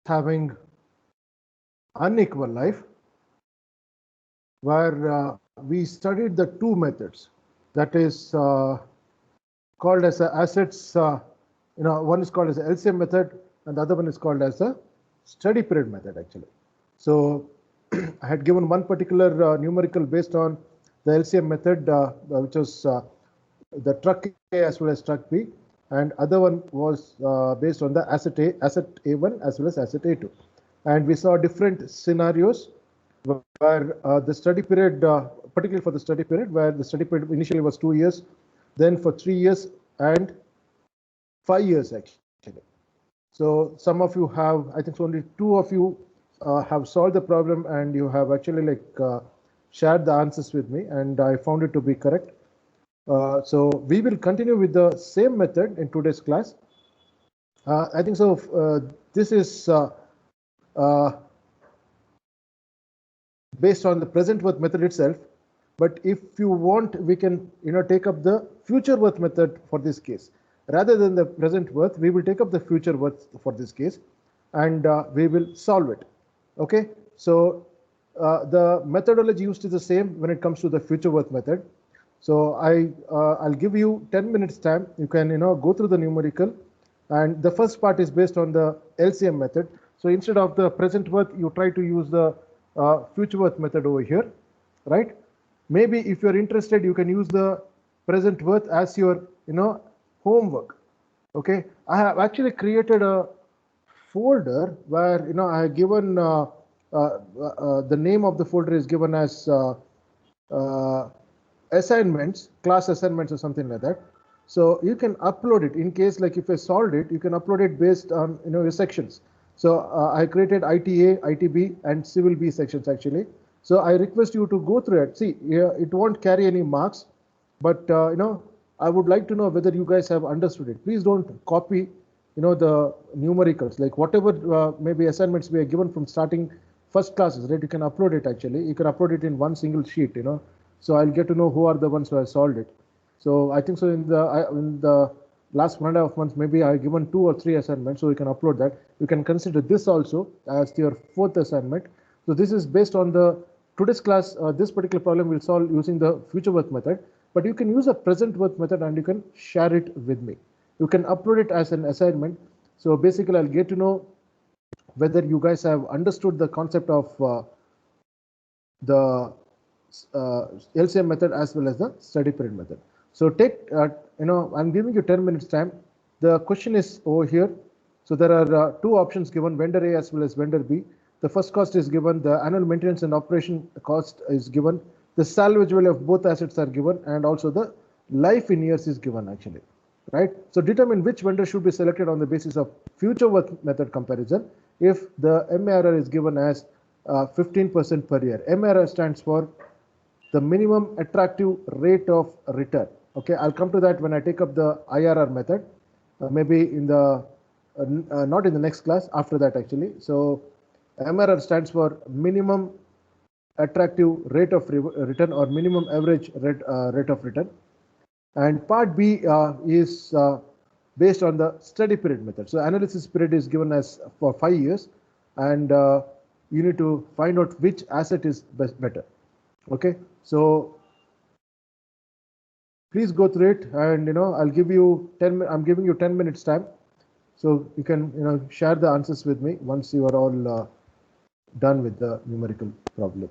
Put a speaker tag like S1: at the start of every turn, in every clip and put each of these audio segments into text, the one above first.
S1: having unequal life, where we studied the two methods, that is called as assets. One is called as the LCM method, and the other one is called as the study period method, actually. So I had given one particular numerical based on the LCM method, which was the truck A as well as truck B, and other one was based on the asset A1 as well as asset A2. And we saw different scenarios where the study period, particularly for the study period, where the study period initially was 2 years, then for 3 years and 5 years actually. So some of you have, I think only two of you have solved the problem, and you have actually shared the answers with me, and I found it to be correct. So we will continue with the same method in today's class. I think so. This is based on the present worth method itself. But if you want, we can take up the future worth method for this case. Rather than the present worth, we will take up the future worth for this case, and we will solve it. Okay. So the methodology used is the same when it comes to the future worth method. So I'll give you 10 minutes time. You can go through the numerical, and the first part is based on the LCM method. So instead of the present worth, you try to use the future worth method over here, right? Maybe if you're interested, you can use the present worth as your homework. Okay, I have actually created a folder where I have given the name of the folder is given as assignments, class assignments or something like that. So you can upload it in case, like if I solved it, you can upload it based on your sections. So I created ITA, ITB and Civil B sections actually. So I request you to go through it. See, it won't carry any marks, but I would like to know whether you guys have understood it. Please don't copy the numericals, like whatever maybe assignments we are given from starting first classes, right? You can upload it actually. You can upload it in one single sheet, so I'll get to know who are the ones who have solved it. So I think so in the last 1.5 months, maybe I've given 2 or 3 assignments, so you can upload that. You can consider this also as your fourth assignment. So this is based on the today's class. This particular problem will solve using the future worth method, but you can use a present worth method and you can share it with me. You can upload it as an assignment. So basically, I'll get to know whether you guys have understood the concept of the LCM method as well as the study period method. So take, I'm giving you 10 minutes time. The question is over here. So there are two options given, vendor A as well as vendor B. The first cost is given, the annual maintenance and operation cost is given, the salvage value of both assets are given, and also the life in years is given actually, right? So determine which vendor should be selected on the basis of future worth method comparison if the MARR is given as 15% per year. MARR stands for the minimum attractive rate of return. Okay, I'll come to that when I take up the IRR method, maybe in the not in the next class, after that actually. So MRR stands for minimum attractive rate of return or minimum average rate of return. And part B is based on the study period method. So analysis period is given as for 5 years, and you need to find out which asset is better. Okay, so please go through it, and I'll give you 10. I'm giving you 10 minutes time, so you can share the answers with me once you are all done with the numerical problem.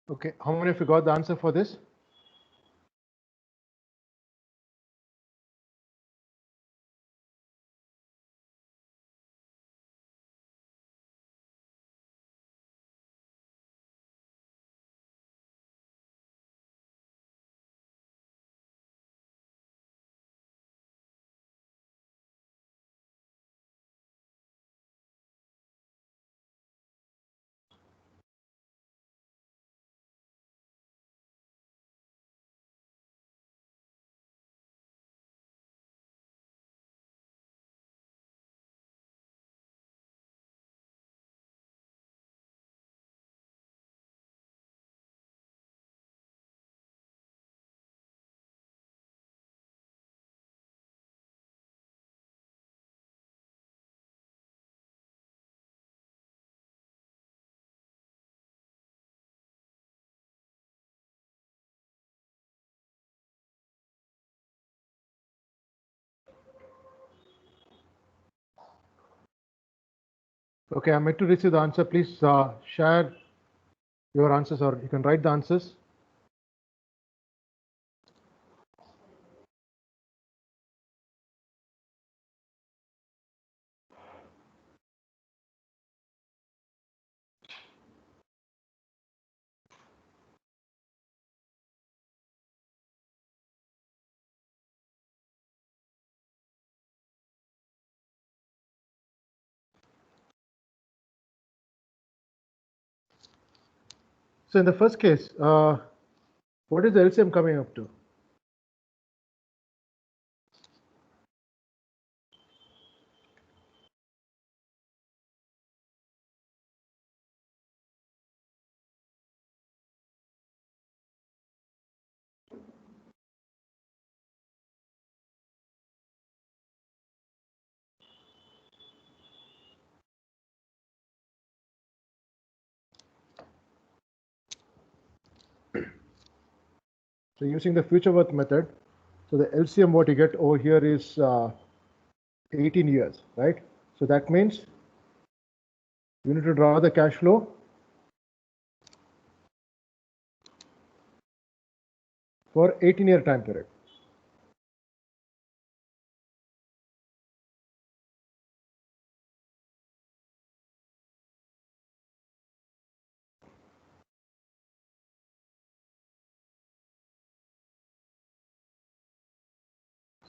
S1: Okay, how many of you got the answer for this? Okay, I'm yet to receive the answer. Please share your answers, or you can write the answers. So in the first case, what is the LCM coming up to? So using the future worth method, so the LCM what you get over here is 18 years, right? So that means you need to draw the cash flow for 18-year time period.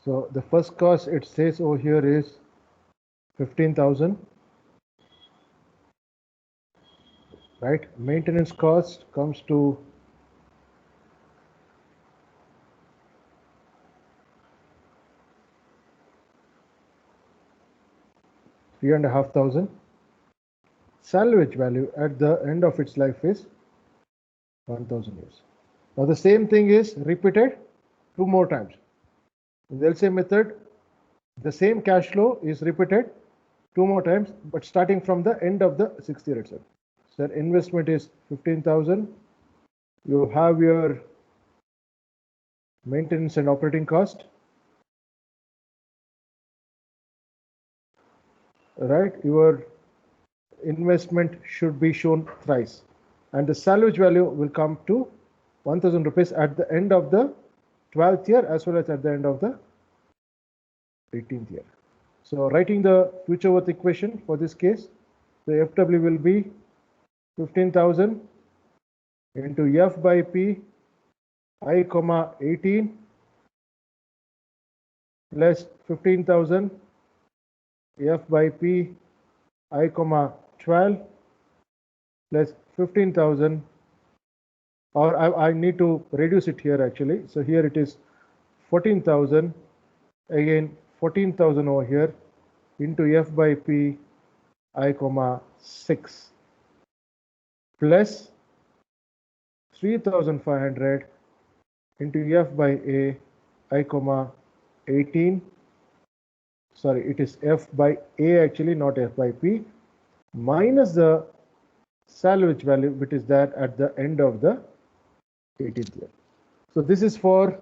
S1: So the first cost it says over here is 15,000, right? Maintenance cost comes to 3,500. Salvage value at the end of its life is 1,000 years. Now the same thing is repeated 2 more times. In the LCM method, the same cash flow is repeated 2 more times, but starting from the end of the 6th year itself. So investment is 15,000. You have your maintenance and operating cost, right? Your investment should be shown thrice, and the salvage value will come to 1,000 rupees at the end of the 12th year as well as at the end of the 18th year. So writing the future worth equation for this case, the FW will be 15,000 into F by P I comma 18 plus 15,000 F by P I comma 12 plus 15,000, or I need to reduce it here actually. So here it is 14,000, again 14,000 over here into F by P I comma 6 plus 3,500 into F by A I comma 18. Sorry, it is F by A actually, not F by P, minus the salvage value which is there at the end of the 18th year. So this is for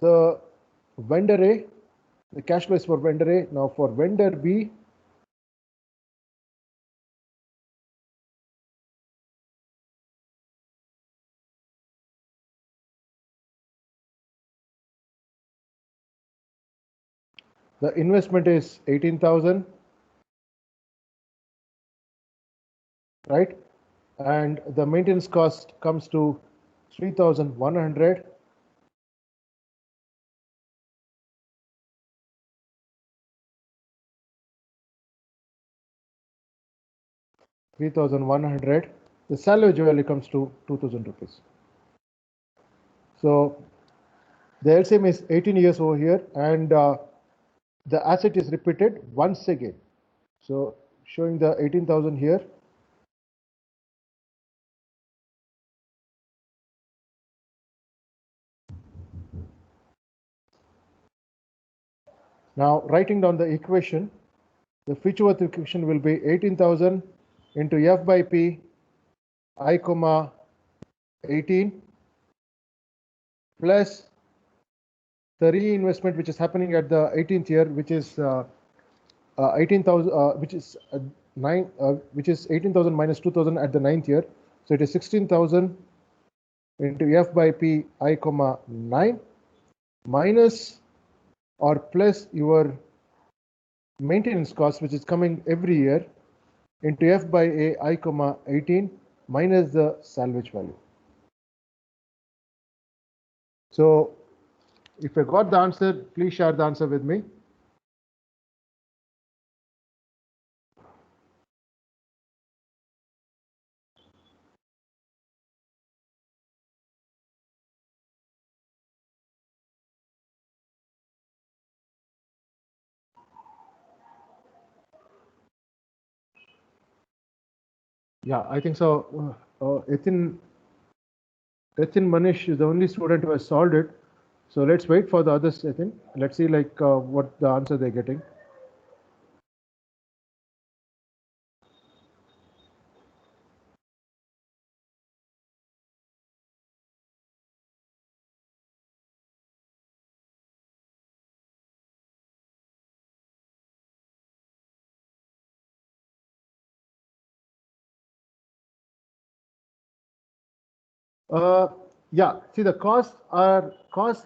S1: the vendor A. The cash flow is for vendor A. Now for vendor B, The investment is 18,000, right? And the maintenance cost comes to 3,100. The salvage value comes to 2,000 rupees. So the LCM is 18 years over here, and the asset is repeated once again. So showing the 18,000 here. Now writing down the equation, the future worth equation will be 18,000 into F by P I comma 18 plus the reinvestment which is happening at the 18th year, which is 18,000, which is 18,000 minus 2,000 at the 9th year. So it is 16,000 into F by P I comma 9 minus or plus your maintenance cost, which is coming every year, into F by A I comma 18 minus the salvage value. So if I got the answer, please share the answer with me. Yeah, I think so. Ethin Manish is the only student who has solved it. So let's wait for the others, Ethin. Let's see like what the answer they're getting. Yeah, see the costs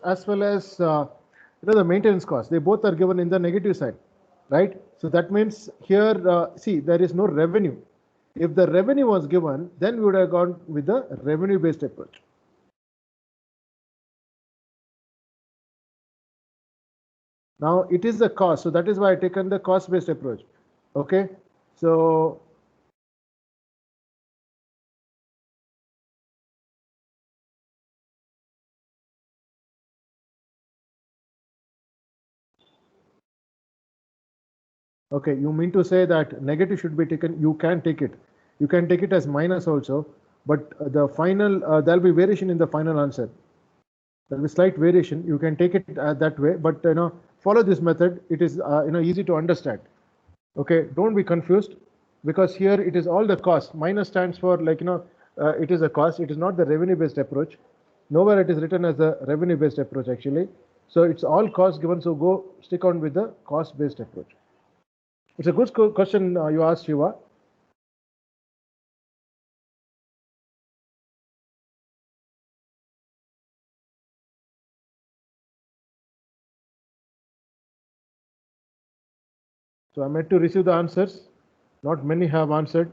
S1: as well as the maintenance costs. They both are given in the negative side, right? So that means here, see, there is no revenue. If the revenue was given, then we would have gone with the revenue-based approach. Now it is the cost, so that is why I taken the cost-based approach. Okay, so okay, you mean to say that negative should be taken? You can take it. You can take it as minus also, but the final there'll be variation in the final answer. There'll be slight variation. You can take it that way, but follow this method. It is easy to understand. Okay, don't be confused because here it is all the cost. Minus stands for like it is a cost. It is not the revenue-based approach. Nowhere it is written as the revenue-based approach actually. So it's all cost given. So go stick on with the cost-based approach. It's a good question you asked, Shiva. So I'm yet to receive the answers. Not many have answered.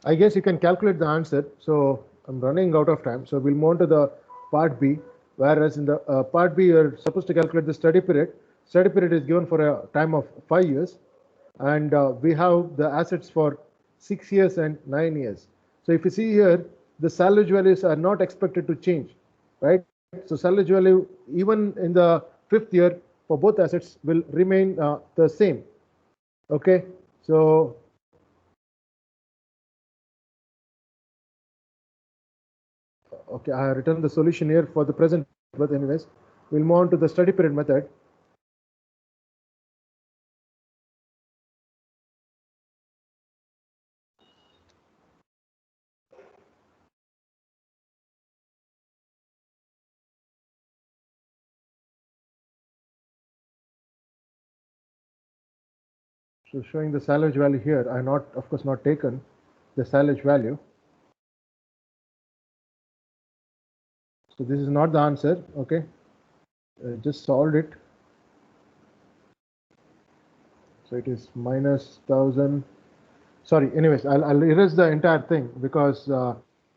S1: I guess you can calculate the answer. So I'm running out of time. So we'll move on to the part B. Whereas in the part B, you're supposed to calculate the study period. Study period is given for a time of 5 years. And we have the assets for 6 years and 9 years. So if you see here, the salvage values are not expected to change, right? So salvage value, even in the 5th year for both assets will remain the same. Okay. So okay, I have written the solution here for the present, but anyways, we'll move on to the study period method. So showing the salvage value here, I not, of course, not taken the salvage value. So this is not the answer, okay? Just solved it. So it is minus 1000. Sorry, anyways, I'll erase the entire thing because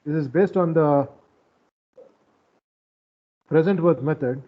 S1: this is based on the present worth method.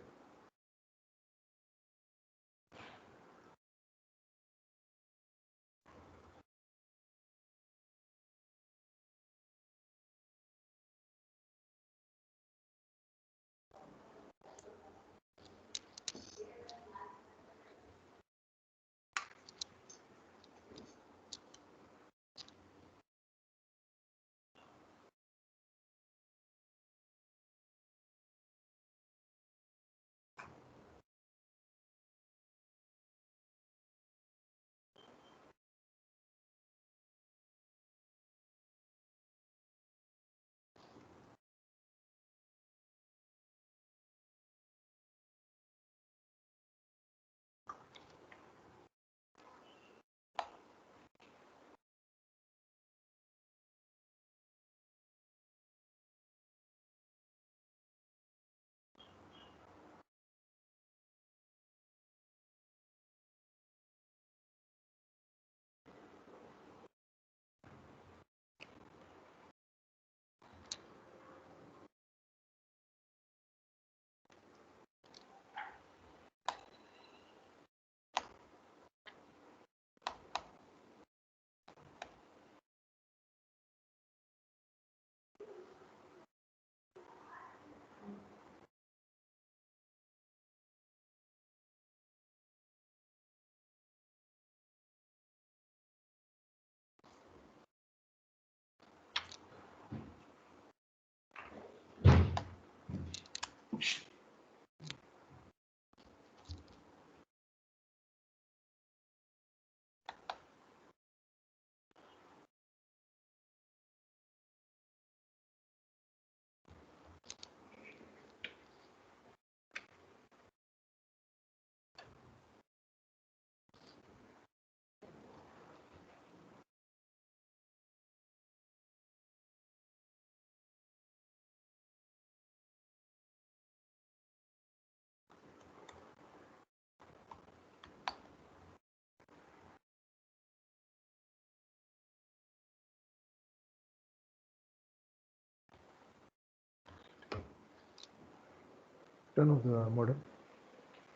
S1: Turn off the modem.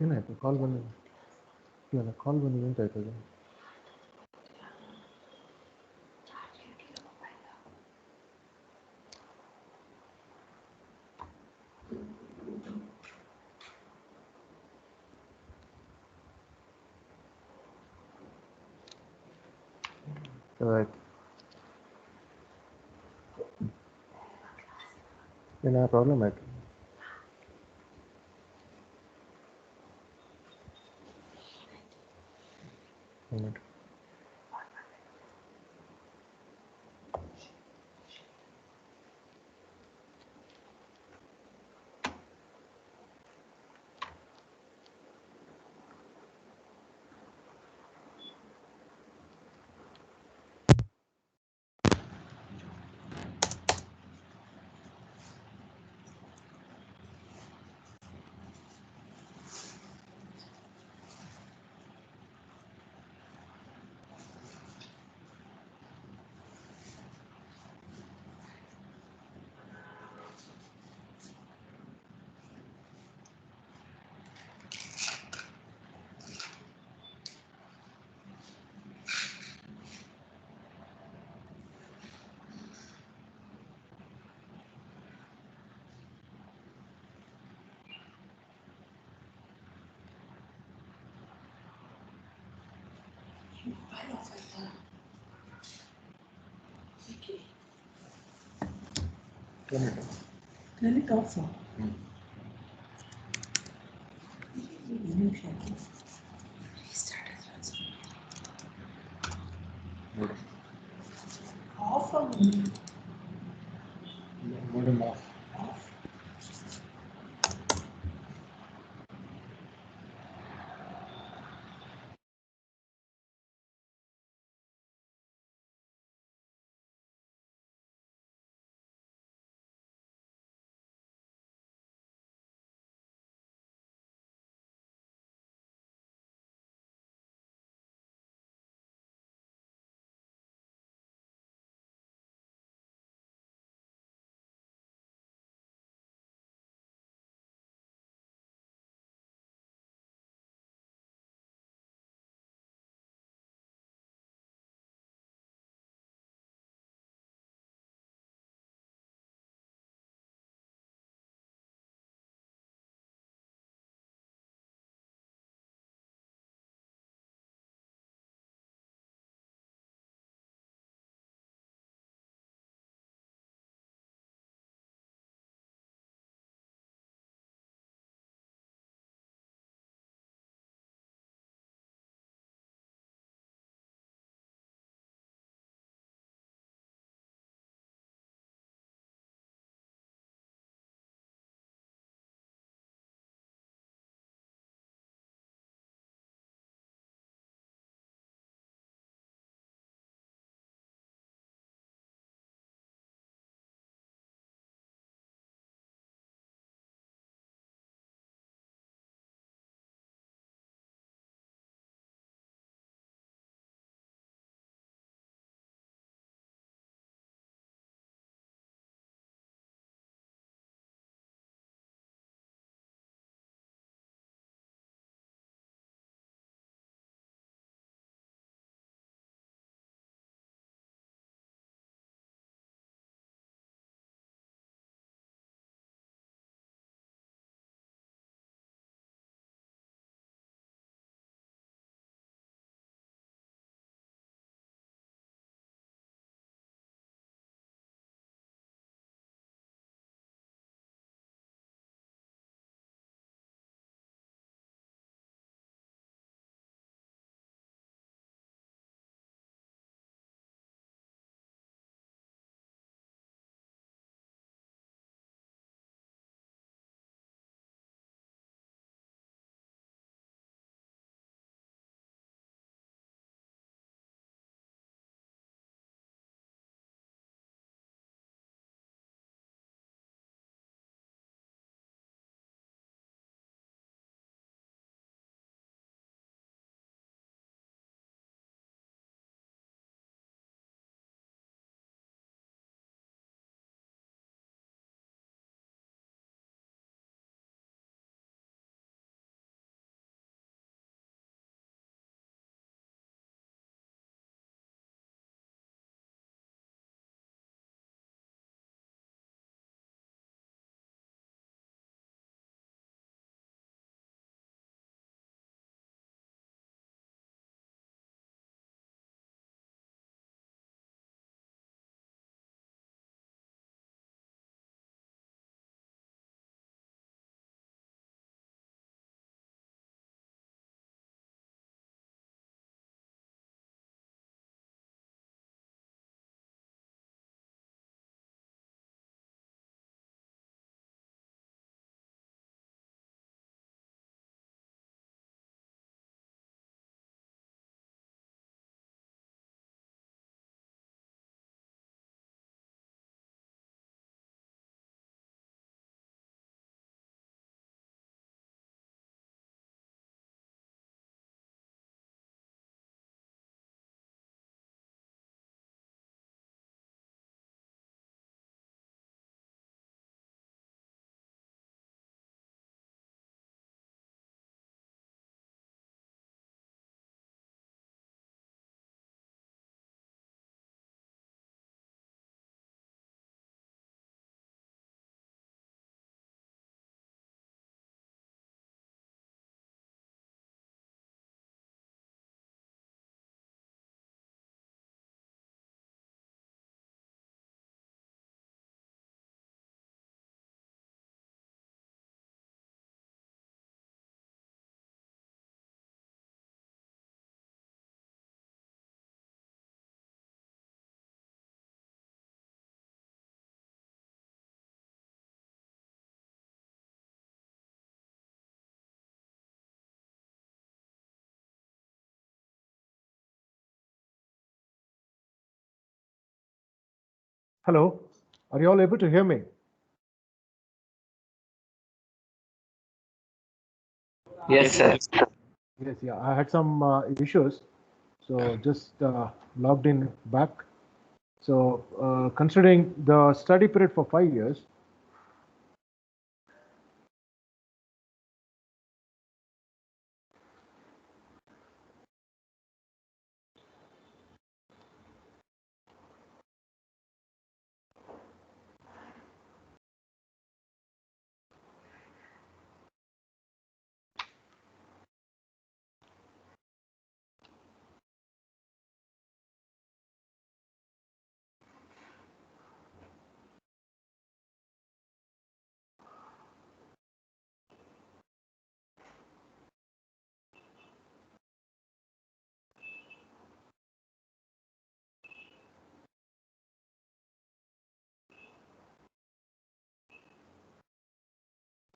S1: ಏನಾಯ್ತು ಕಾಲ್ ಬಂದು ಇಲ್ಲ ಕಾಲ್ ಬಂದು ಎಂತಾಯ್ತು ಅದು ಆಯ್ತು ಏನೋ problem ಆಯ್ತು
S2: Turn it off. Off.
S1: modem off Hello, are you all able to hear me?
S2: Yes, sir.
S1: Yes, yeah, I had some issues, so just logged in back. So considering the study period for 5 years,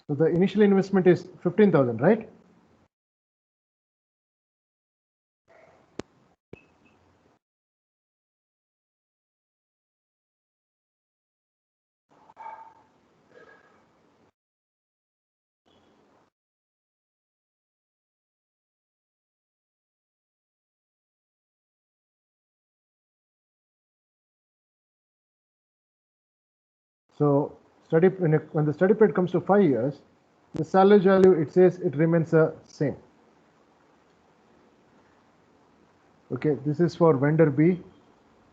S1: so the initial investment is 15,000, right? So when the study period comes to 5 years, the salvage value, it says it remains the same. Okay, this is for vendor B.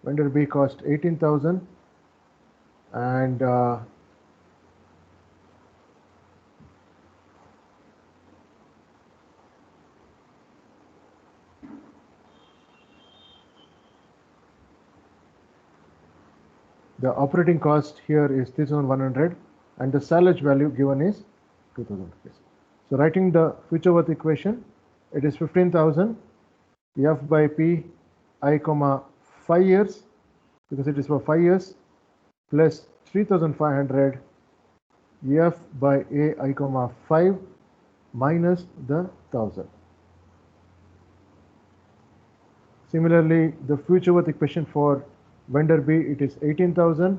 S1: Vendor B cost 18,000, and the operating cost here is 3,100, and the salvage value given is 2,000 rupees. So writing the future worth equation, it is 15,000 F by P I comma 5 years, because it is for 5 years, plus 3,500 F by A I comma 5 minus the 1,000. Similarly, the future worth equation for vendor B, it is 18,000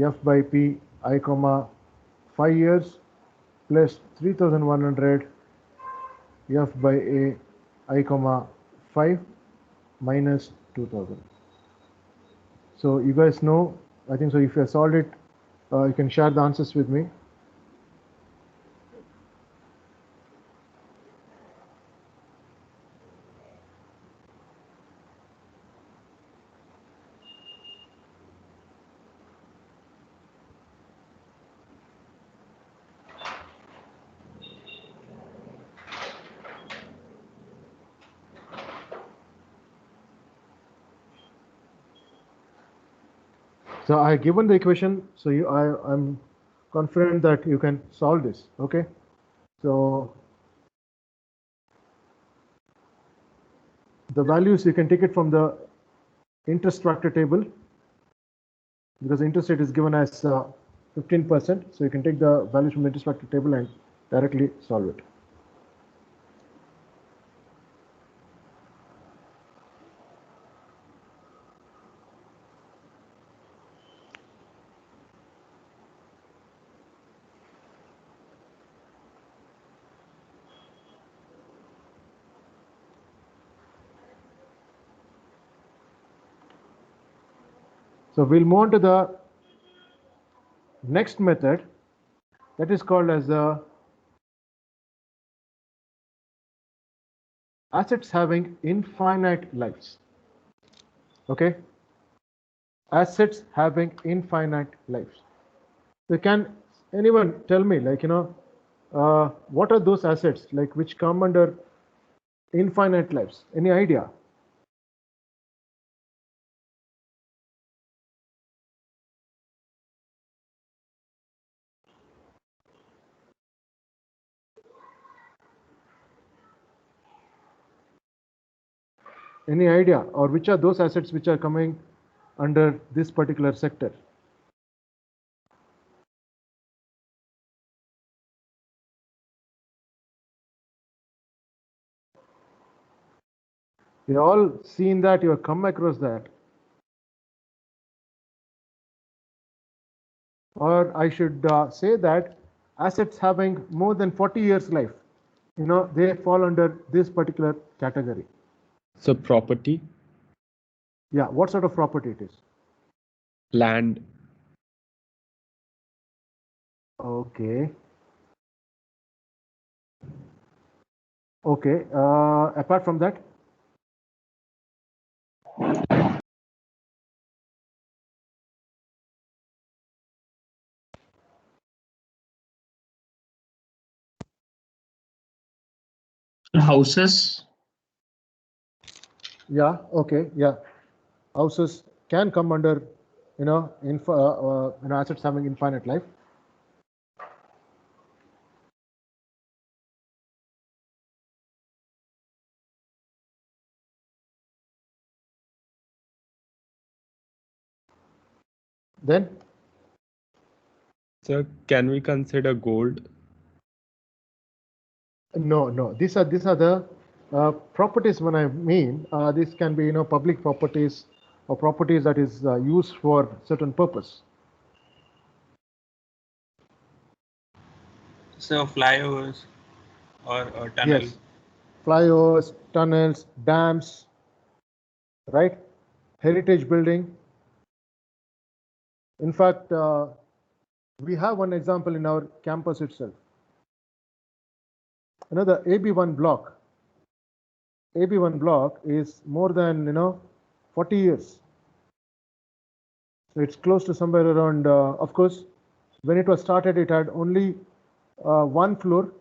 S1: F by P I comma 5 years plus 3,100 F by A I comma 5 minus 2,000. So you guys know, I think so if you have solved it, you can share the answers with me. So I have given the equation, so I'm confident that you can solve this, okay? So the values, you can take it from the interest factor table, because the interest rate is given as 15%. So you can take the values from the interest factor table and directly solve it. So we'll move on to the next method, that is called as the assets having infinite lives. Okay, assets having infinite lives. So can anyone tell me, like, what are those assets, like, which come under infinite lives? Any idea? Any idea? Or which are those assets which are coming under this particular sector? You all seen that, you have come across that. or I should say that assets having more than 40 years life, they fall under this particular category.
S3: So property,
S1: Yeah, what sort of property it is?
S3: land,
S1: Okay. Okay. Apart from that,
S2: Houses.
S1: yeah. Okay. Yeah. Houses can come under, assets having infinite life. Then,
S3: so can we consider gold?
S1: no. These are the properties. When I mean, this can be public properties or properties that is used for certain purpose.
S4: So flyovers or tunnel.
S1: Yes, flyovers, tunnels, dams, right? Heritage building. In fact, we have one example in our campus itself. The AB1 block. AB1 block is more than 40 years. So it's close to somewhere around. Of course, when it was started, it had only one floor.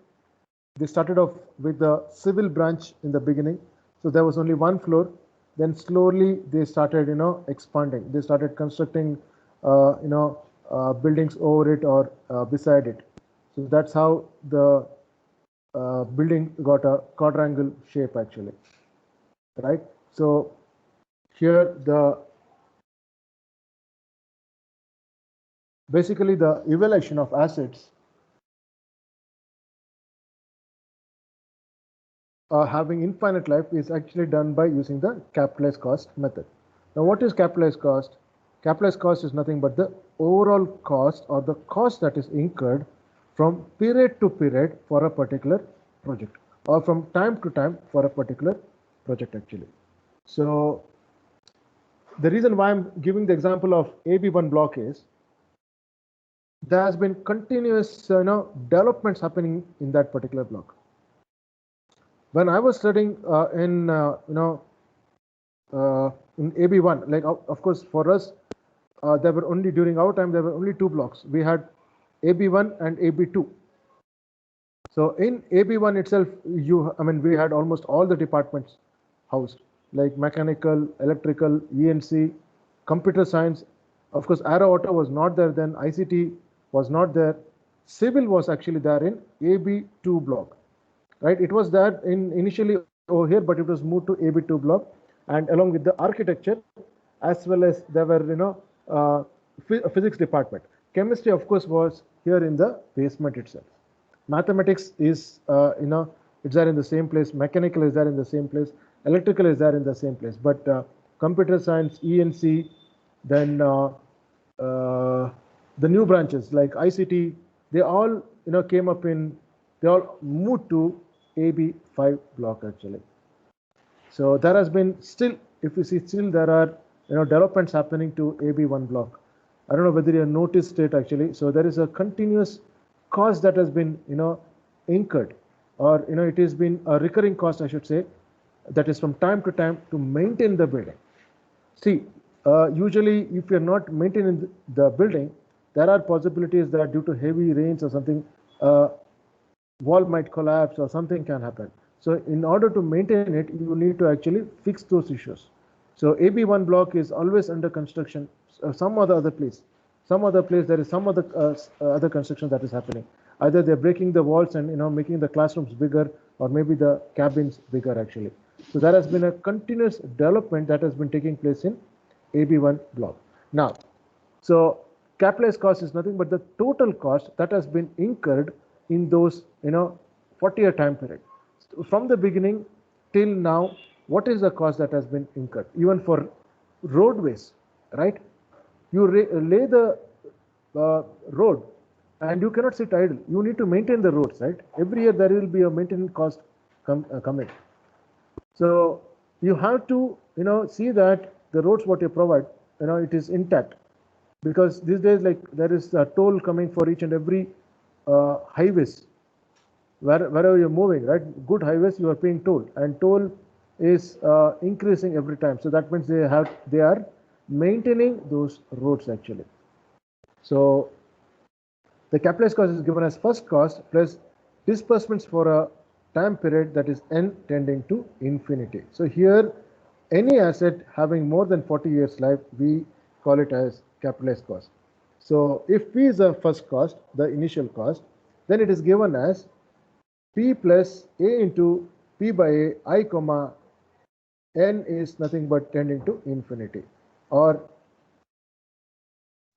S1: They started off with the civil branch in the beginning, so there was only one floor. Then slowly they started expanding. They started constructing buildings over it or beside it. So that's how the building got a quadrangle shape actually, right? So here basically the evaluation of assets having infinite life is actually done by using the capitalized cost method. Now, what is capitalized cost? Capitalized cost is nothing but the overall cost or the cost that is incurred from period to period for a particular project, or from time to time for a particular project actually. So the reason why I'm giving the example of AB1 block is there has been continuous developments happening in that particular block. When I was studying in AB1, like of course for us, there were only during our time there were only two blocks. We had AB1 and AB2. So in AB1 itself, we had almost all the departments housed, like mechanical, electrical, ENC, computer science. Of course, Aero Auto was not there then. ICT was not there. Civil was actually there in AB2 block, right? It was there initially over here, but it was moved to AB2 block, and along with the architecture, as well as there were physics department. Chemistry, of course, was here in the basement itself. Mathematics is it's there in the same place. Mechanical is there in the same place. Electrical is there in the same place. But computer science, ENC, then the new branches like ICT, they all they all moved to AB5 block actually. So there has been still, if you see, still there are developments happening to AB1 block. I don't know whether you noticed it actually. So there is a continuous cost that has been incurred, or it has been a recurring cost, I should say, that is from time to time to maintain the building. See, usually if you're not maintaining the building, there are possibilities that due to heavy rains or something, wall might collapse or something can happen. So in order to maintain it, you need to actually fix those issues. So AB1 block is always under construction. Some other place there is some other construction that is happening. Either they're breaking the walls and making the classrooms bigger, or maybe the cabins bigger actually. So there has been a continuous development that has been taking place in AB1 block. Now, so capitalized cost is nothing but the total cost that has been incurred in those 40-year time period. From the beginning till now, what is the cost that has been incurred? Even for roadways, right? You lay the road, and you cannot sit idle. You need to maintain the roads, right? Every year there will be a maintenance cost coming. So you have to, see that the roads what you provide, it is intact, because these days, like, there is a toll coming for each and every highways. Wherever you're moving, right? Good highways, you are paying toll, and toll is increasing every time. So that means they are maintaining those roads actually. So the capitalized cost is given as first cost plus disbursements for a time period that is n tending to infinity. So here, any asset having more than 40 years life, we call it as capitalized cost. So if P is the first cost, the initial cost, then it is given as P plus A into P by A, I comma n is nothing but tending to infinity, or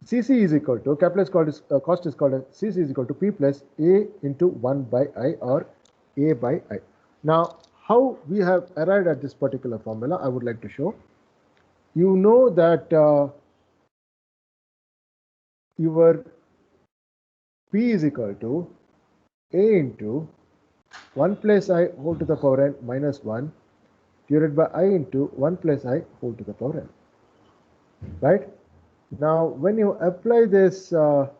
S1: CC is equal to, capitalized cost is called as CC is equal to P plus A into 1 by I, or A by I. Now, how we have arrived at this particular formula, I would like to show. You know that your P is equal to A into 1 plus I whole to the power n minus 1 divided by I into 1 plus I whole to the power n. Right? Now, when you apply this, or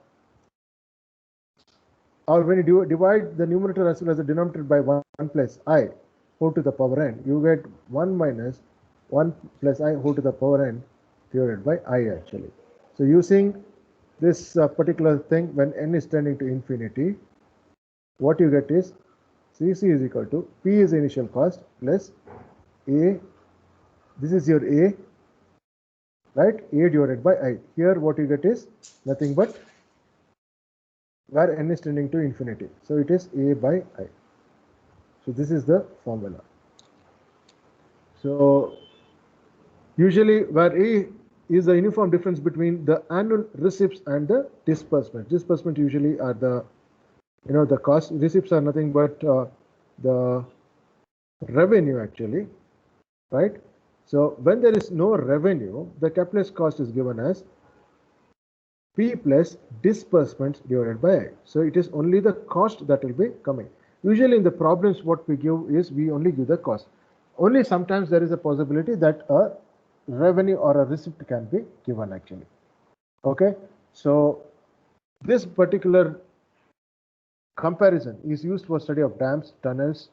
S1: when you divide the numerator as well as the denominator by 1 plus I whole to the power n, you get 1 minus 1 plus I whole to the power n divided by I actually. So using this particular thing, when n is tending to infinity, what you get is CC is equal to P is the initial cost plus A, this is your A, right? A divided by I. Here what you get is nothing but where n is tending to infinity. So it is A by I. So this is the formula. So usually where A is the uniform difference between the annual receipts and the disbursement. Disbursement usually are the, the cost. Receipts are nothing but the revenue actually, right? So when there is no revenue, the capitalized cost is given as P plus disbursements divided by I. So it is only the cost that will be coming. Usually in the problems what we give is we only give the cost. Only sometimes there is a possibility that a revenue or a receipt can be given actually. Okay, so this particular comparison is used for study of dams, tunnels,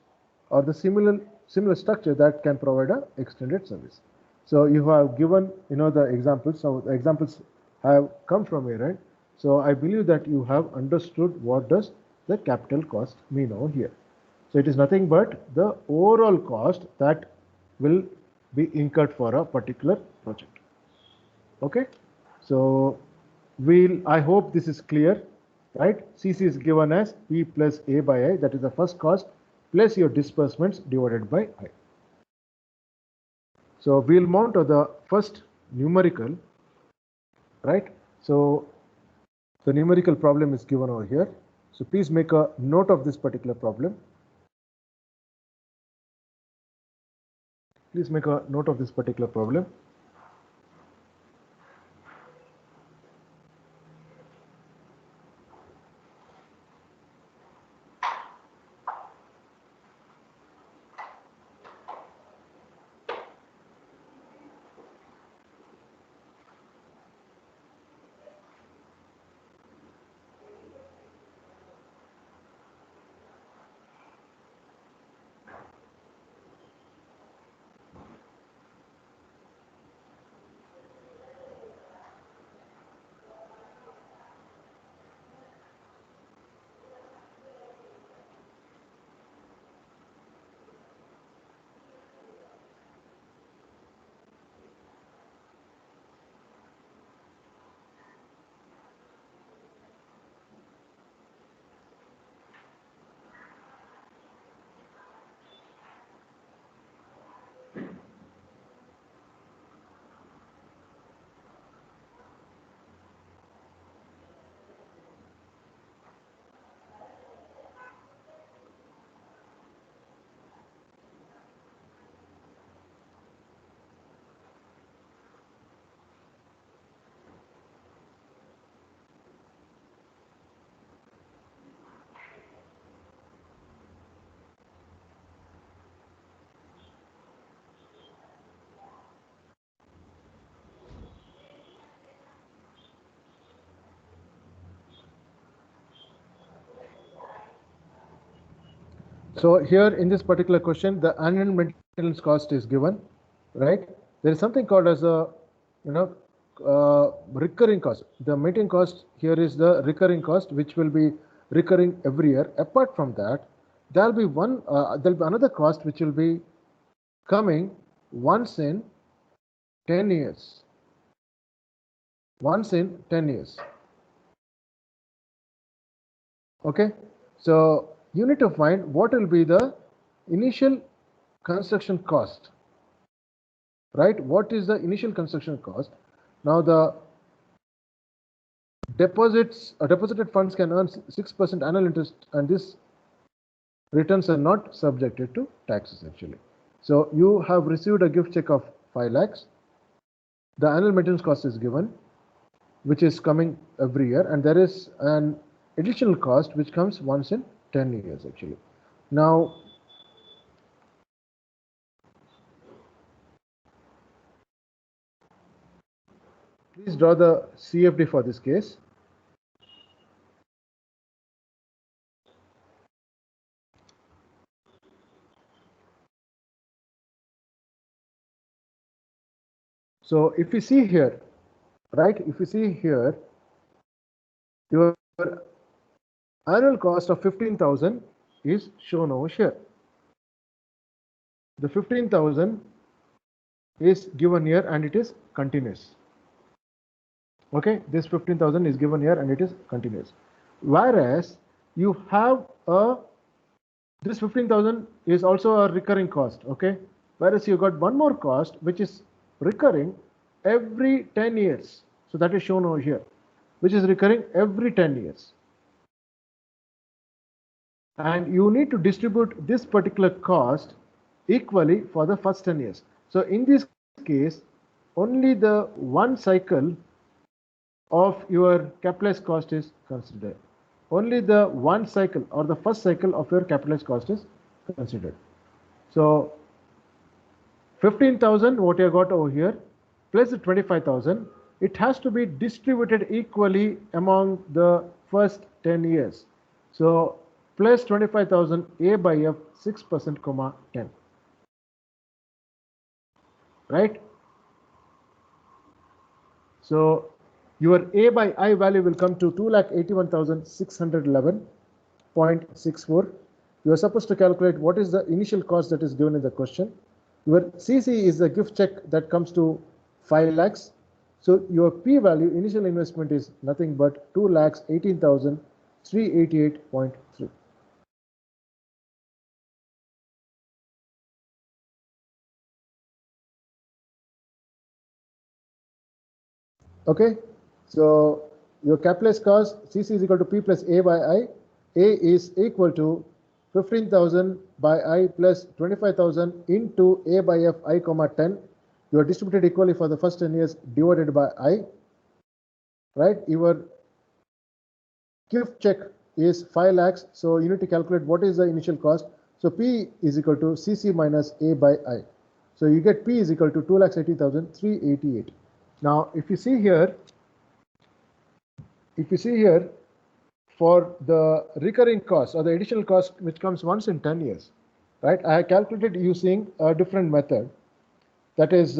S1: or the similar structure that can provide a extended service. So you have given, the examples. So the examples have come from here, right? So I believe that you have understood what does the capital cost mean over here. So it is nothing but the overall cost that will be incurred for a particular project. Okay, so I hope this is clear, right? CC is given as P plus A by I, that is the first cost, plus your disbursements divided by I. So we'll mount to the first numerical, right? So the numerical problem is given over here. So please make a note of this particular problem. Please make a note of this particular problem. So here in this particular question, the annual maintenance cost is given, right? There is something called as a, you know, recurring cost. The maintenance cost here is the recurring cost, which will be recurring every year. Apart from that, there'll be another cost which will be coming once in 10 years. Once in 10 years. Okay, so you need to find what will be the initial construction cost, right? What is the initial construction cost? Now the deposited funds can earn 6% annual interest, and these returns are not subjected to taxes actually. So you have received a gift check of 5 lakhs. The annual maintenance cost is given, which is coming every year, and there is an additional cost which comes once in 10 years actually. Now please draw the CFD for this case. So if you see here, right, if you see here, your annual cost of 15,000 is shown over here. The 15,000 is given here and it is continuous. Okay, this 15,000 is given here and it is continuous. Whereas you have this 15,000 is also a recurring cost. Okay, whereas you got one more cost which is recurring every 10 years. So that is shown over here, which is recurring every 10 years. And you need to distribute this particular cost equally for the first 10 years. So in this case, only the one cycle of your capitalized cost is considered. Only the one cycle or the first cycle of your capitalized cost is considered. So 15,000 what you got over here plus the 25,000, it has to be distributed equally among the first 10 years. So plus 25,000 A by F 6% comma 10, right? So your A by I value will come to 2,81,611.64. You are supposed to calculate what is the initial cost that is given in the question. Your CC is the gift check that comes to 5 lakhs. So your P value, initial investment, is nothing but 2,18,388.3. Okay, so your capitalized cost CC is equal to P plus A by I. A is equal to 15,000 by I plus 25,000 into A by F I comma 10. You are distributed equally for the first 10 years divided by I, right? Your gift check is 5 lakhs, so you need to calculate what is the initial cost. So P is equal to CC minus A by I. So you get P is equal to 2,80,388. Now, if you see here, for the recurring cost or the additional cost which comes once in 10 years, right? I calculated using a different method. That is,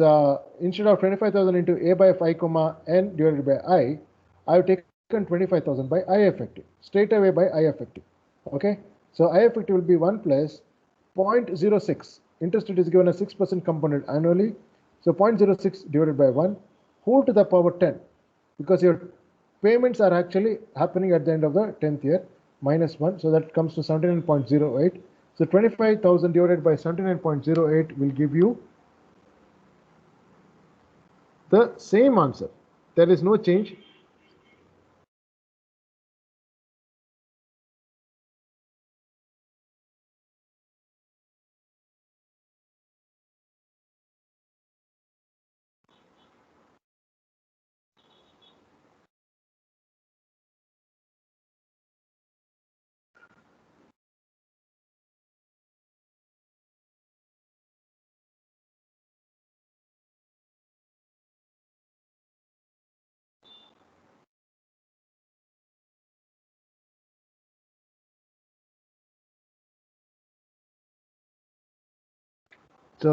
S1: instead of 25,000 into A by F I comma N divided by I have taken 25,000 by I effective, straight away by I effective. Okay, so I effective will be 1 plus 0.06. Interest rate is given as 6% component annually. So 0.06 divided by 1 whole to the power 10, because your payments are actually happening at the end of the 10th year, minus 1. So that comes to 79.08. So 25,000 divided by 79.08 will give you the same answer. There is no change. So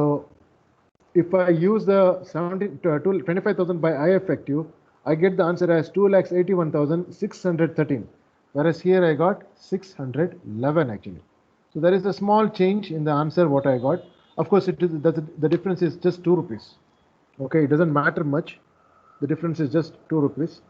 S1: if I use the 25,000 by I effective, I get the answer as 2,81,613. Whereas here I got 611 actually. So there is a small change in the answer what I got. Of course, the difference is just 2 rupees. Okay, it doesn't matter much. The difference is just 2 rupees.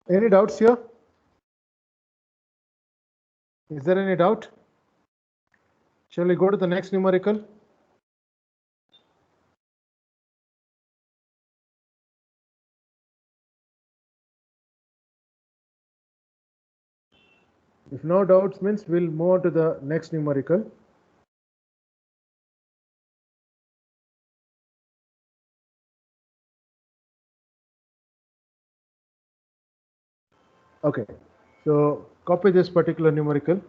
S1: Any doubts here? Is there any doubt? Shall we go to the next numerical? If no doubts means we'll move on to the next numerical. Okay, so copy this particular numerical.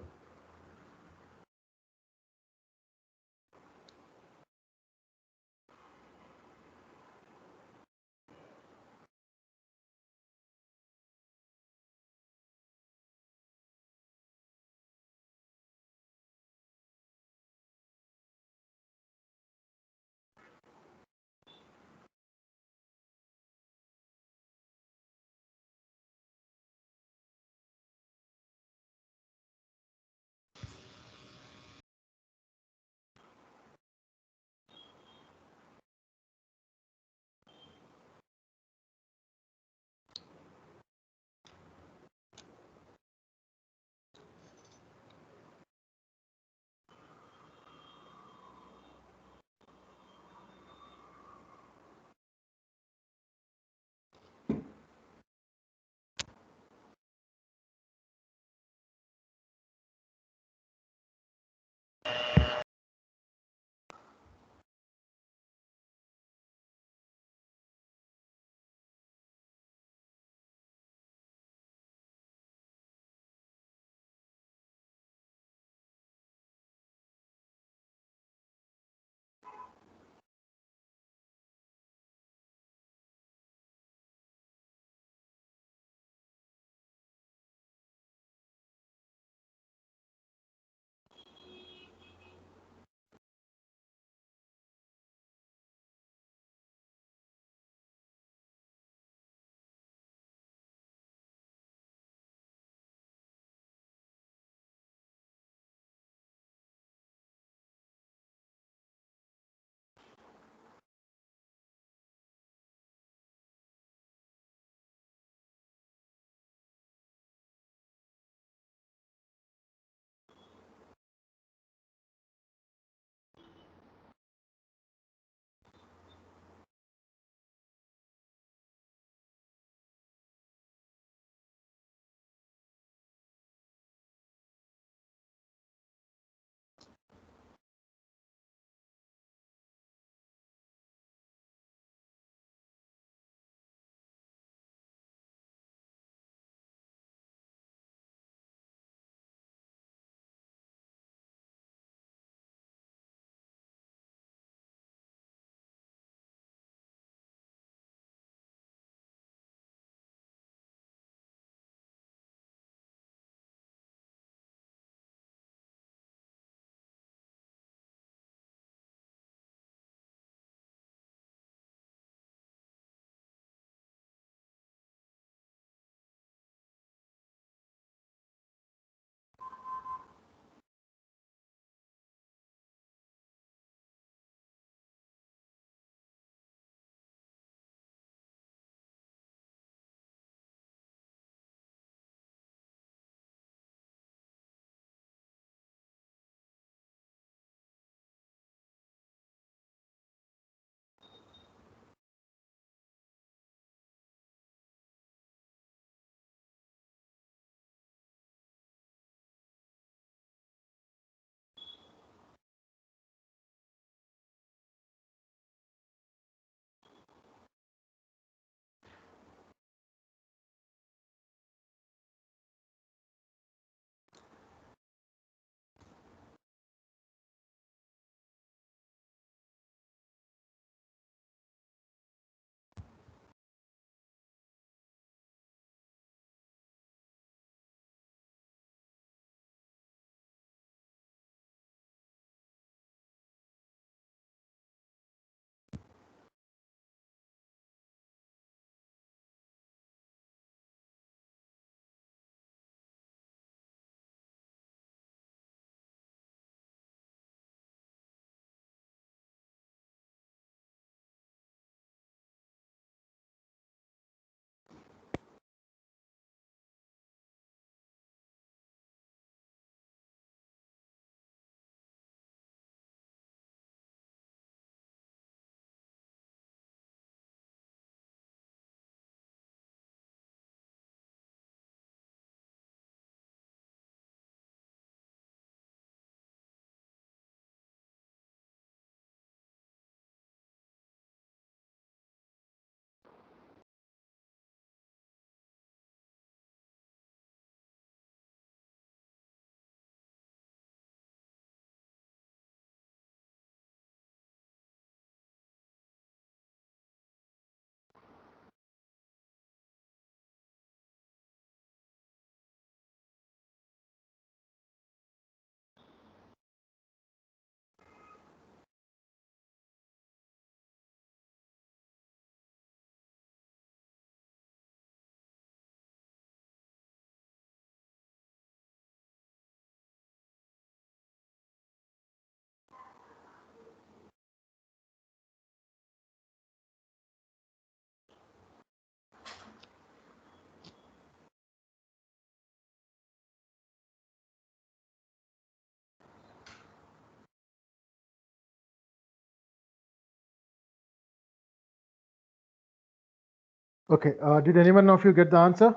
S1: Okay, did anyone of you get the answer?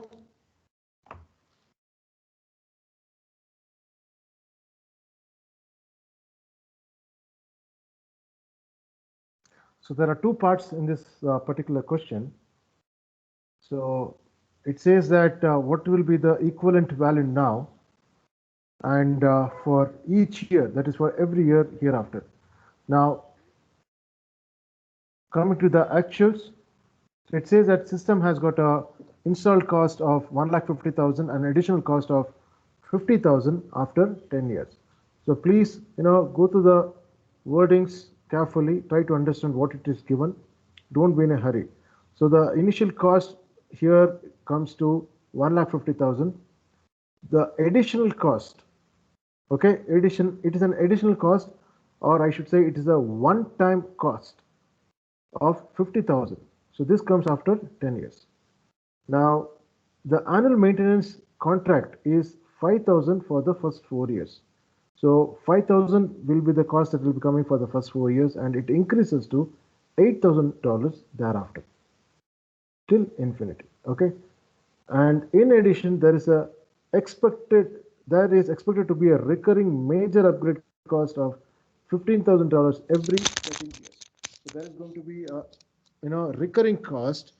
S1: So there are two parts in this particular question. So it says that what will be the equivalent value now and for each year, that is for every year hereafter. Now, coming to the actuals, so it says that system has got a installed cost of 1,50,000 and additional cost of 50,000 after 10 years. So please, go to the wordings carefully, try to understand what it is given. Don't be in a hurry. So the initial cost here comes to 1,50,000. The additional cost, okay, it is an additional cost, or I should say it is a one-time cost of 50,000. So this comes after 10 years. Now, the annual maintenance contract is 5,000 for the first 4 years. So 5,000 will be the cost that will be coming for the first 4 years, and it increases to $8,000 thereafter till infinity. Okay, and in addition, there is expected to be a recurring major upgrade cost of $15,000 every 13 years. So there is going to be a recurring cost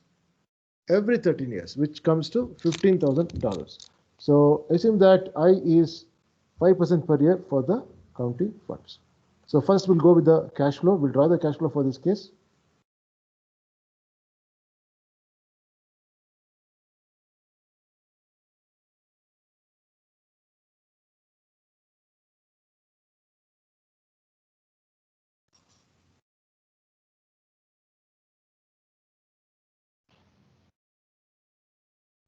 S1: every 13 years, which comes to $15,000. So assume that I is 5% per year for the county funds. So first we'll go with the cash flow. We'll draw the cash flow for this case.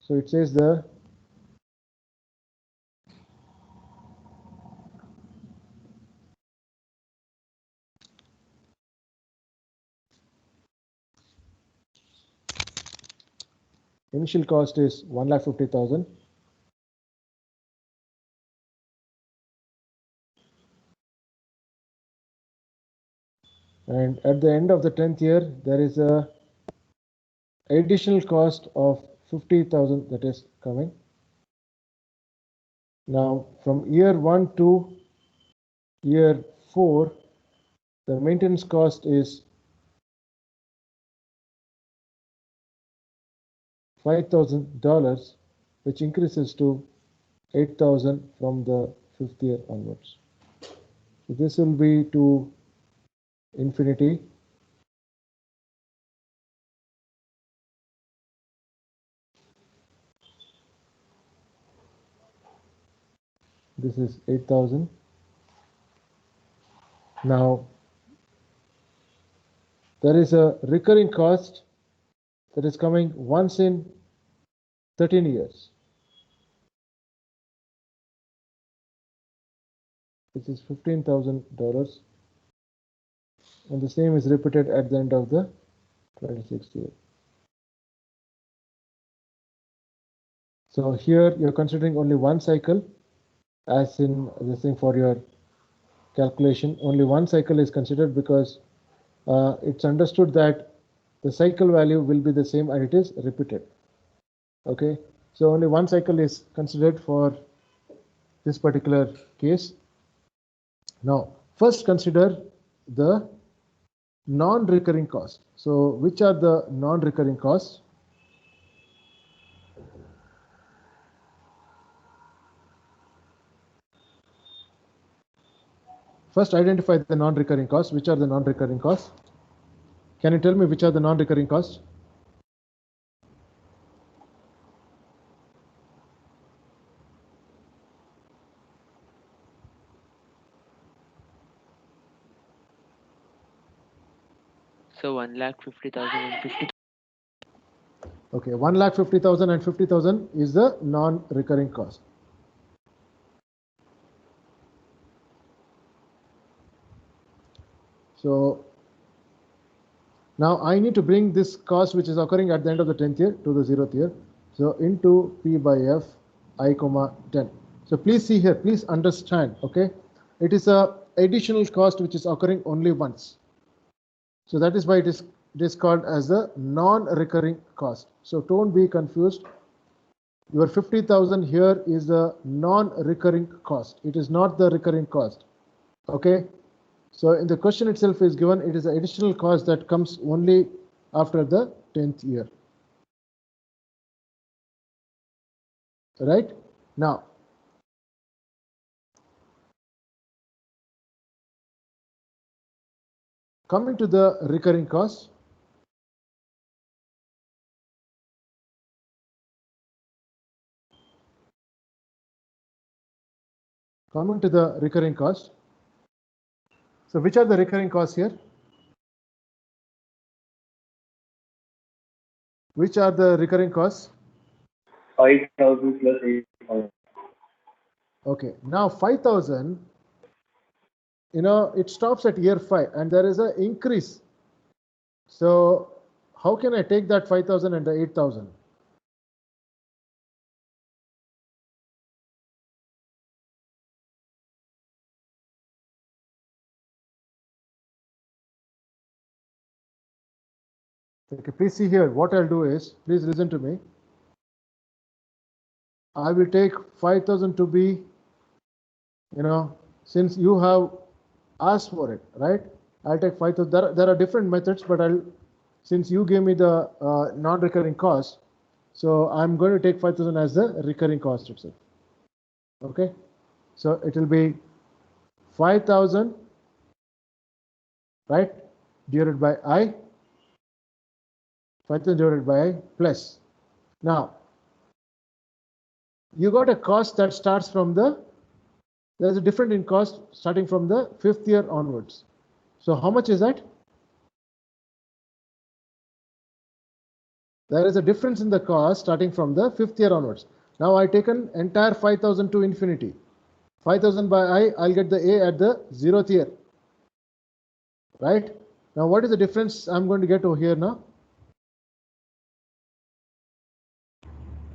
S1: So it says the initial cost is 1,50,000. And at the end of the 10th year, there is a additional cost of 50,000 that is coming. Now, from year 1 to year 4, the maintenance cost is $5,000, which increases to 8,000 from the 5th year onwards. So this will be to infinity. This is 8,000. Now, there is a recurring cost that is coming once in 13 years. This is $15,000, and the same is repeated at the end of the 26th year. So here you're considering only one cycle, as in this thing for your calculation. Only one cycle is considered because it's understood that the cycle value will be the same and it is repeated. Okay, so only one cycle is considered for this particular case. Now, first consider the non-recurring cost. So which are the non-recurring costs? First, identify the non-recurring costs. Which are the non-recurring costs? Can you tell me which are the non-recurring costs?
S2: So 1,50,000 and 50,000.
S1: Okay, 1,50,000 and 50,000 is the non-recurring cost. So now I need to bring this cost which is occurring at the end of the 10th year to the 0th year. So into P by F I comma 10. So please see here, please understand, okay? It is a additional cost which is occurring only once. So that is why it is it is called as the non-recurring cost. So don't be confused. Your 50,000 here is the non-recurring cost. It is not the recurring cost. Okay. So in the question itself is given, it is an additional cost that comes only after the 10th year. Right? Now, coming to the recurring cost. Coming to the recurring cost. So which are the recurring costs here? Which are the recurring costs?
S5: 5,000 plus 8,000.
S1: Okay, now 5,000, it stops at year 5 and there is an increase. So how can I take that 5,000 and the 8,000? Okay, please see here. What I'll do is, please listen to me. I will take 5,000 to be, since you have asked for it, right? I'll take 5,000. There are different methods, but since you gave me the non-recurring cost, so I'm going to take 5,000 as the recurring cost itself. Okay, so it will be 5,000, right, divided by I. 5,000 divided by I plus. Now, you got a cost that starts from there's a difference in cost starting from the 5th year onwards. So how much is that? There is a difference in the cost starting from the 5th year onwards. Now I taken entire 5,000 to infinity. 5,000 by I, I'll get the A at the 0th year. Right? Now what is the difference I'm going to get over here now?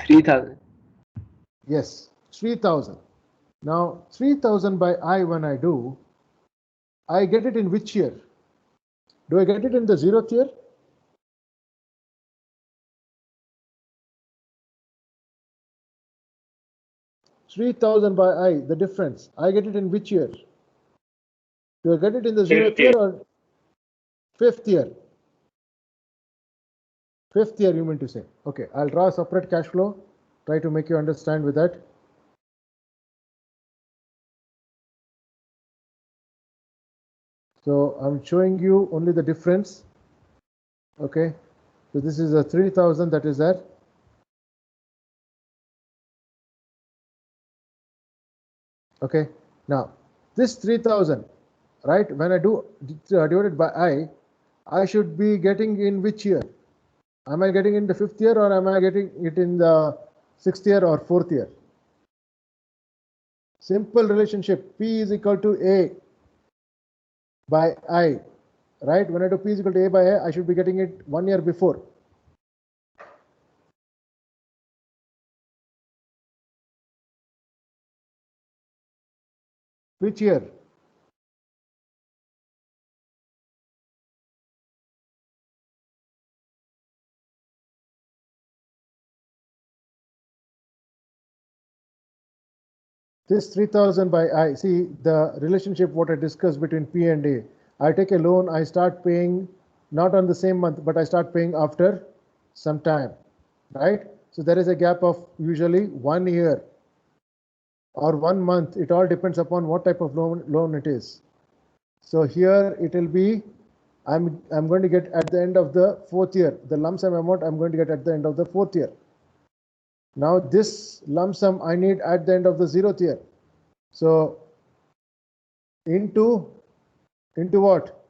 S2: 3,000.
S1: Yes, 3,000. Now 3,000 by I when I do, I get it in which year? Do I get it in the 0th year? $3,000 by I, the difference. I get it in which year? Do I get it in the 0th year or 5th year? 5th year, you mean to say. Okay, I'll draw a separate cash flow. Try to make you understand with that. So I'm showing you only the difference. Okay, so this is a 3,000 that is there. Okay, now this 3,000, right, when I do divided by I should be getting in which year? Am I getting in the 5th year or am I getting it in the 6th year or 4th year? Simple relationship, P is equal to A by I, right? When I do P is equal to A by I should be getting it 1 year before. Which year? This 3,000 by I, see the relationship what I discussed between P and A. I take a loan, I start paying not on the same month, but I start paying after some time, right? So there is a gap of usually 1 year or 1 month. It all depends upon what type of loan it is. So here it will be, I'm going to get at the end of the 4th year, the lump sum amount I'm going to get at the end of the 4th year. Now this lump sum I need at the end of the 0th year. So into what?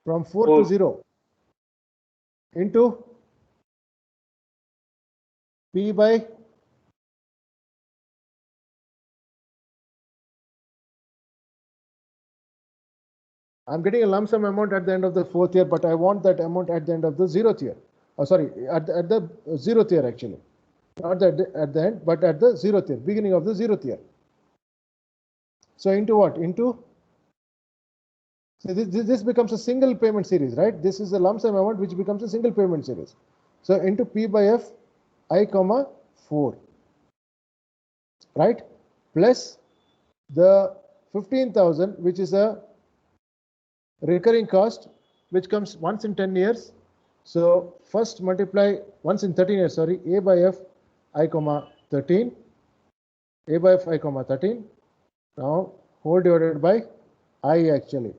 S1: From 4 to 0 into P by I'm getting a lump sum amount at the end of the 4th year, but I want that amount at the end of the 0th year. Oh, sorry, at the 0th year actually. Not at the end, but at the 0th year, beginning of the 0th year. So into what? Into So this becomes a single payment series, right? This is a lump sum amount which becomes a single payment series. So into P by F I comma 4, right? Plus the 15,000, which is a recurring cost, which comes once in 10 years. So first multiply once in 13 years, sorry, A by F I comma 13, A by F I comma 13. Now whole divided by I actually.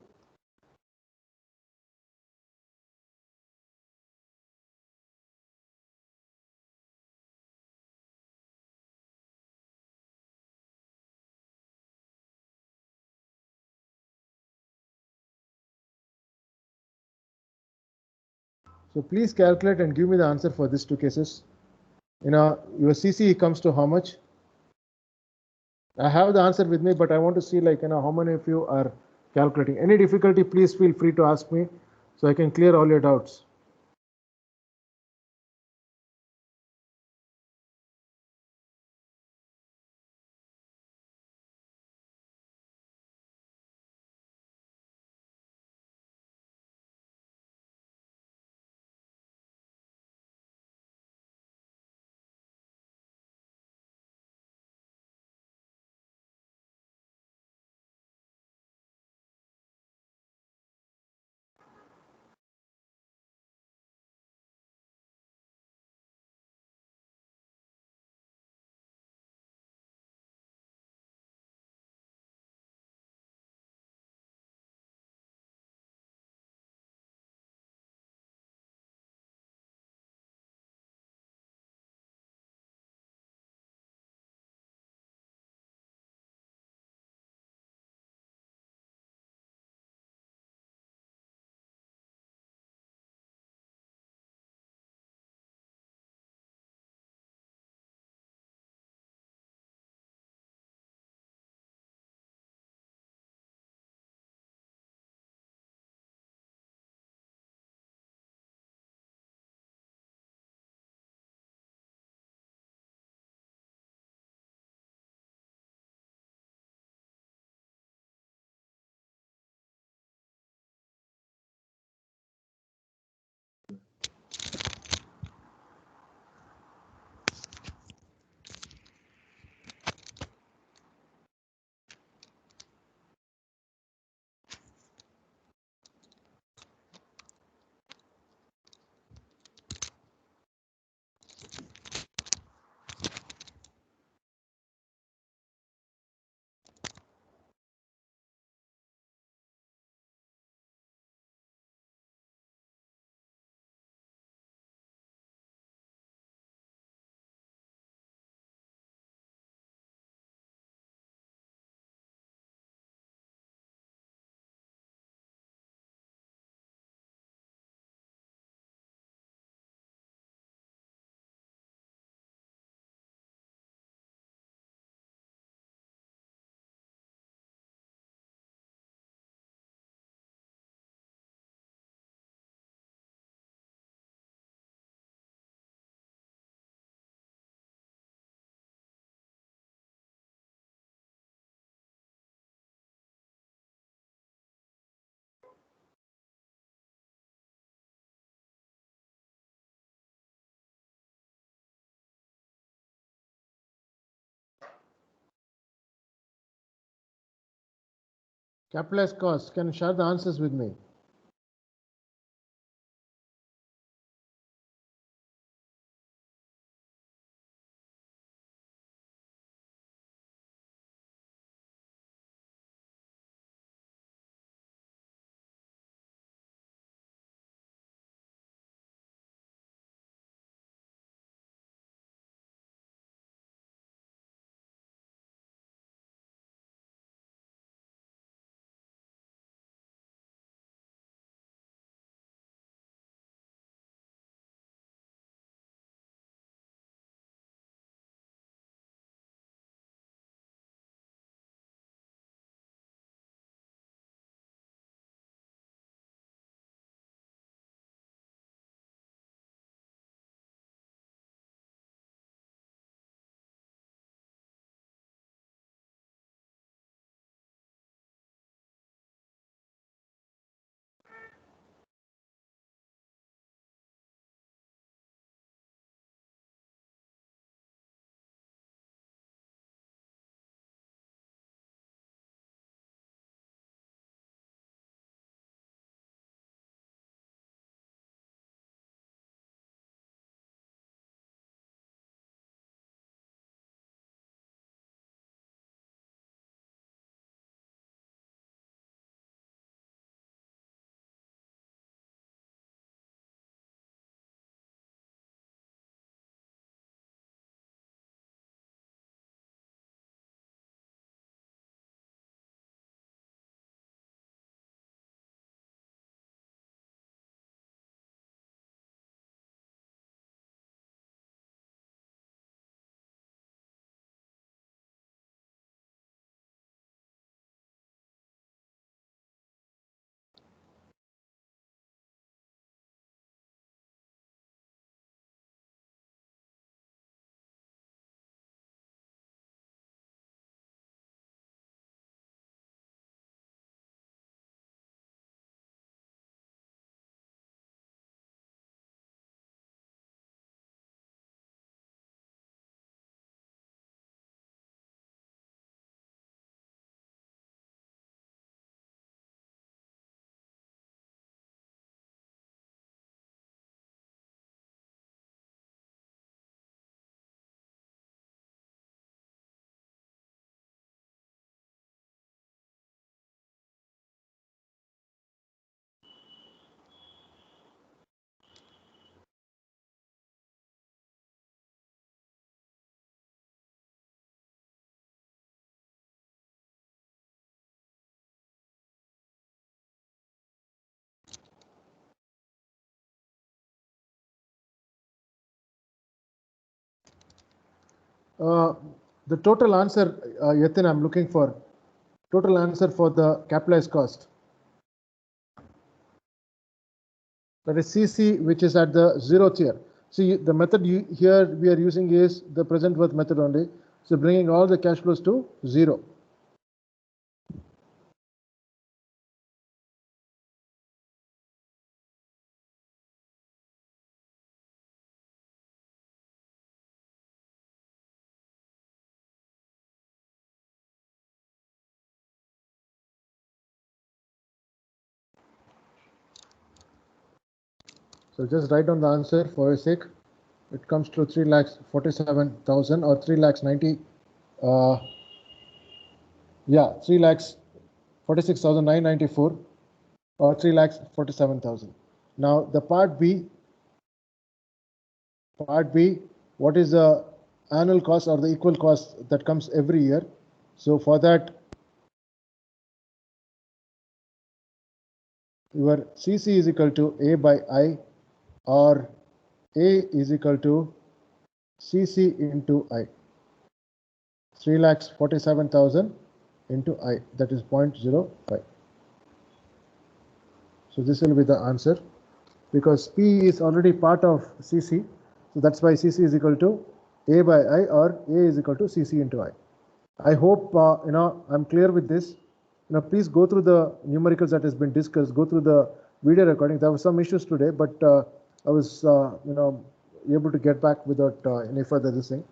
S1: So please calculate and give me the answer for these two cases. Your CC comes to how much? I have the answer with me, but I want to see how many of you are calculating. Any difficulty, please feel free to ask me so I can clear all your doubts. Capitalized cost, can you share the answers with me? The total answer, Yatin, I'm looking for total answer for the capitalized cost. That is CC, which is at the 0th year. See, the method here we are using is the present worth method only. So bringing all the cash flows to 0. So just write down the answer for your sake. It comes to 3,47,000 or 3,90,000. 3,46,994 or 3,47,000. Now the part B, what is the annual cost or the equal cost that comes every year? So for that, your CC is equal to A by I, or A is equal to CC into I. 3,47,000 into I, that is 0.05. So this will be the answer, because P is already part of CC. So that's why CC is equal to A by I, or A is equal to CC into I. I hope I'm clear with this. Please go through the numericals that has been discussed. Go through the video recording. There were some issues today, but I was able to get back without any further this thing.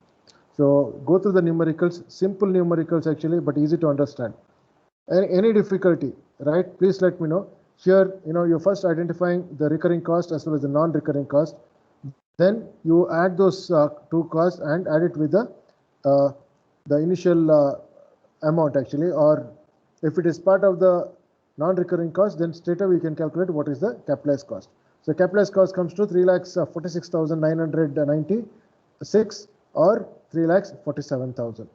S1: So go through the numericals, simple numericals actually, but easy to understand. Any difficulty, right? Please let me know. Here, you're first identifying the recurring cost as well as the non-recurring cost. Then you add those two costs and add it with the initial amount actually, or if it is part of the non-recurring cost, then straight away we can calculate what is the capitalized cost. So capitalized cost comes to 3,46,996 or 3,47,000.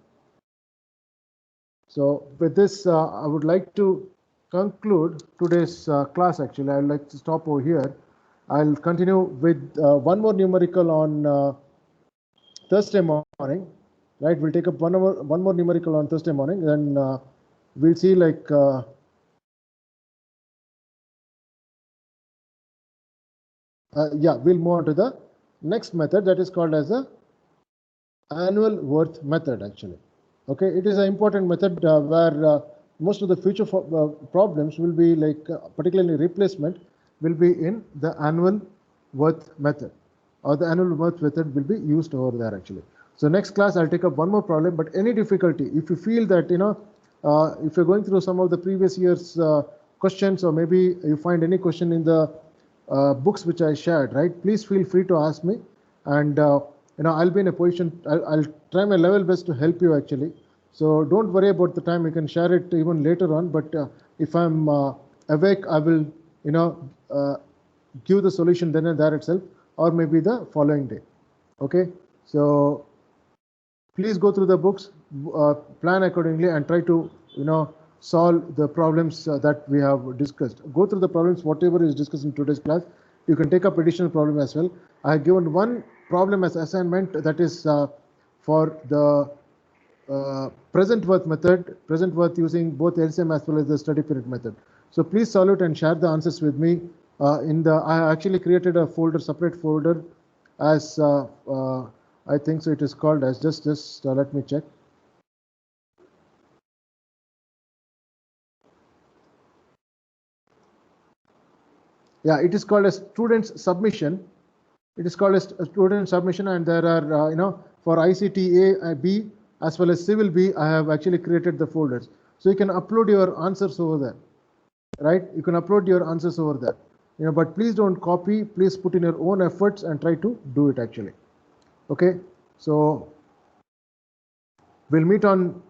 S1: So with this, I would like to conclude today's class. Actually, I would like to stop over here. I'll continue with one more numerical on Thursday morning. Right, we'll take up one more numerical on Thursday morning, then we'll see like we'll move on to the next method that is called as the annual worth method actually. Okay, it is an important method where most of the future problems will be like particularly replacement will be in the annual worth method, or the annual worth method will be used over there actually. So next class I'll take up one more problem, but any difficulty, if you feel that if you're going through some of the previous years questions, or maybe you find any question in the books which I shared, right, please feel free to ask me, and I'll be in a position, I'll try my level best to help you actually. So don't worry about the time, you can share it even later on, but if I'm awake, I will give the solution then and there itself, or maybe the following day. Okay, so please go through the books, plan accordingly, and try to solve the problems that we have discussed. Go through the problems, whatever is discussed in today's class. You can take up additional problem as well. I have given one problem as assignment, that is for the present worth method, present worth using both LCM as well as the study period method. So please solve it and share the answers with me. I actually created a folder, separate folder, as I think so it is called as, just let me check. Yeah, it is called a student's submission. It is called a student submission, and there are for ICT A, B as well as Civil B, I have actually created the folders. So you can upload your answers over there, right? You can upload your answers over there. But please don't copy. Please put in your own efforts and try to do it actually. Okay, so we'll meet on